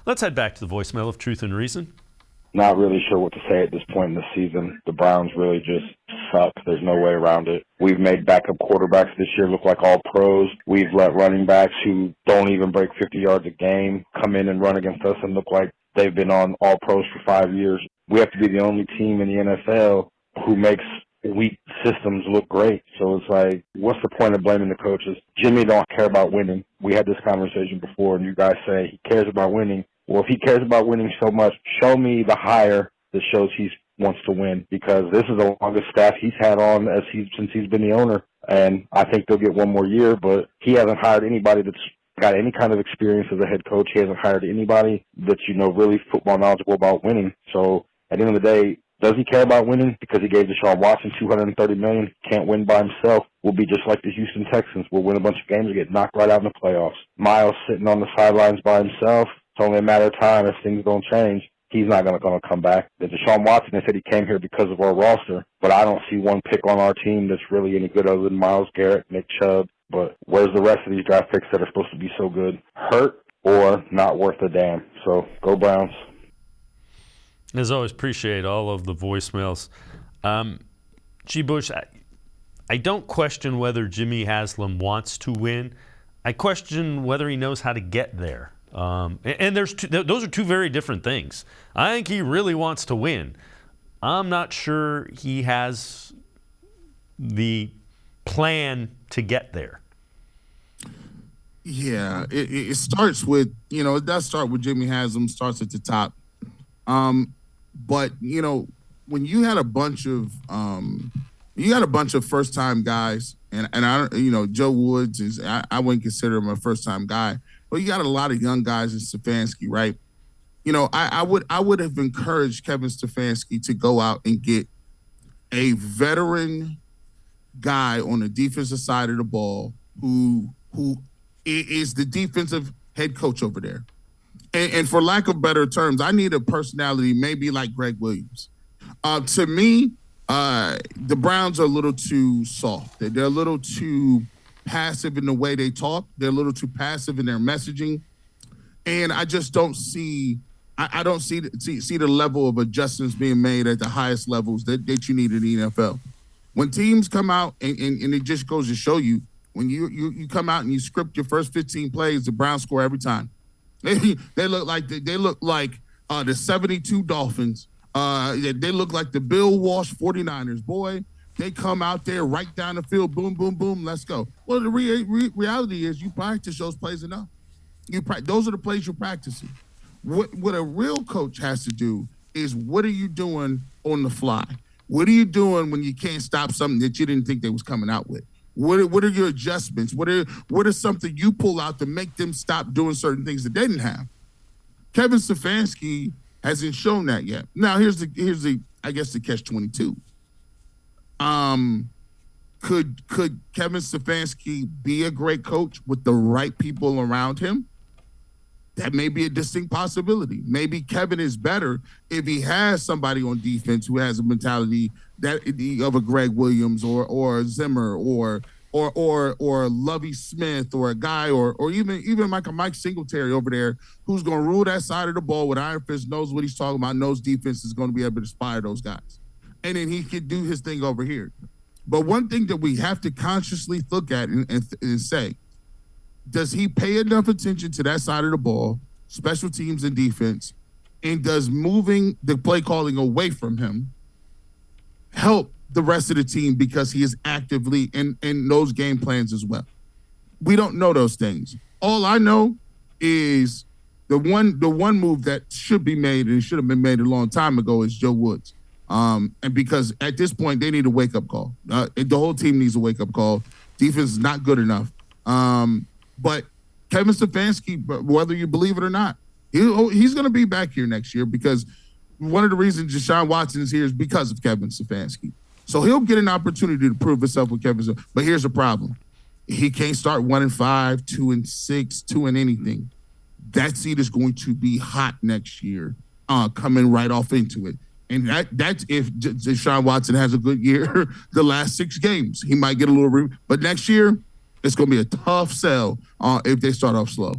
Let's head back to the voicemail of Truth and Reason. Not really sure what to say at this point in the season. The Browns really just suck. There's no way around it. We've made backup quarterbacks this year look like all pros. We've let running backs who don't even break 50 yards a game come in and run against us and look like they've been on all pros for 5 years. We have to be the only team in the NFL who makes weak systems look great. So it's like, what's the point of blaming the coaches? Jimmy don't care about winning. We had this conversation before, and you guys say he cares about winning. Well, if he cares about winning so much, show me the hire that shows he wants to win, because this is the longest staff he's had on since he's been the owner. And I think they'll get one more year, but he hasn't hired anybody that's got any kind of experience as a head coach. He hasn't hired anybody that's, really football knowledgeable about winning. So at the end of the day, does he care about winning? Because he gave Deshaun Watson $230 million, can't win by himself. We'll be just like the Houston Texans. We'll win a bunch of games and get knocked right out in the playoffs. Miles sitting on the sidelines by himself. It's only a matter of time if things don't change. He's not going to come back. The Deshaun Watson, they said he came here because of our roster, but I don't see one pick on our team that's really any good other than Myles Garrett, Nick Chubb. But where's the rest of these draft picks that are supposed to be so good? Hurt or not worth a damn. So go Browns. As always, appreciate all of the voicemails. G. Bush, I don't question whether Jimmy Haslam wants to win. I question whether he knows how to get there. And those are two very different things. I think he really wants to win. I'm not sure he has the plan to get there. Yeah, it starts with, it does start with Jimmy Haslam, starts at the top. But, when you had a bunch of first-time guys, and I don't, Joe Woods I wouldn't consider him a first-time guy, but you got a lot of young guys in Stefanski, right? I would have encouraged Kevin Stefanski to go out and get a veteran guy on the defensive side of the ball who is the defensive head coach over there. And for lack of better terms, I need a personality maybe like Greg Williams. To me, the Browns are a little too soft. They're a little too passive in the way they talk. They're a little too passive in their messaging. And I just don't see I don't see the level of adjustments being made at the highest levels that you need in the NFL. When teams come out, and it just goes to show you, when you come out and you script your first 15 plays, the Browns score every time. They look like the 72 Dolphins. They look like the Bill Walsh 49ers. Boy, they come out there right down the field, boom, boom, boom, let's go. Well, the reality is you practice those plays enough. Those are the plays you're practicing. What a real coach has to do is, what are you doing on the fly? What are you doing when you can't stop something that you didn't think they was coming out with? What are your adjustments? What are something you pull out to make them stop doing certain things that they didn't have? Kevin Stefanski hasn't shown that yet. Now here's the I guess the catch-22. Could Kevin Stefanski be a great coach with the right people around him? That may be a distinct possibility. Maybe Kevin is better if he has somebody on defense who has a mentality of a Greg Williams or Zimmer or Lovie Smith, or a guy or even like a Mike Singletary over there, who's going to rule that side of the ball with iron fist, knows what he's talking about, knows defense is going to be able to inspire those guys. And then he could do his thing over here. But one thing that we have to consciously look at and say, does he pay enough attention to that side of the ball, special teams and defense, and does moving the play calling away from him help the rest of the team because he is actively in those game plans as well? We don't know those things. All I know is the one move that should be made, and it should have been made a long time ago, is Joe Woods. And because at this point they need a wake-up call. The whole team needs a wake-up call. Defense is not good enough. But Kevin Stefanski, whether you believe it or not, he's going to be back here next year, because one of the reasons Deshaun Watson is here is because of Kevin Stefanski. So he'll get an opportunity to prove himself with Kevin. But here's the problem. He can't start 1-5, 2-6, 2 and anything. That seat is going to be hot next year, coming right off into it. And that's if Deshaun Watson has a good year the last 6 games. He might get a little – but next year, it's going to be a tough sell if they start off slow.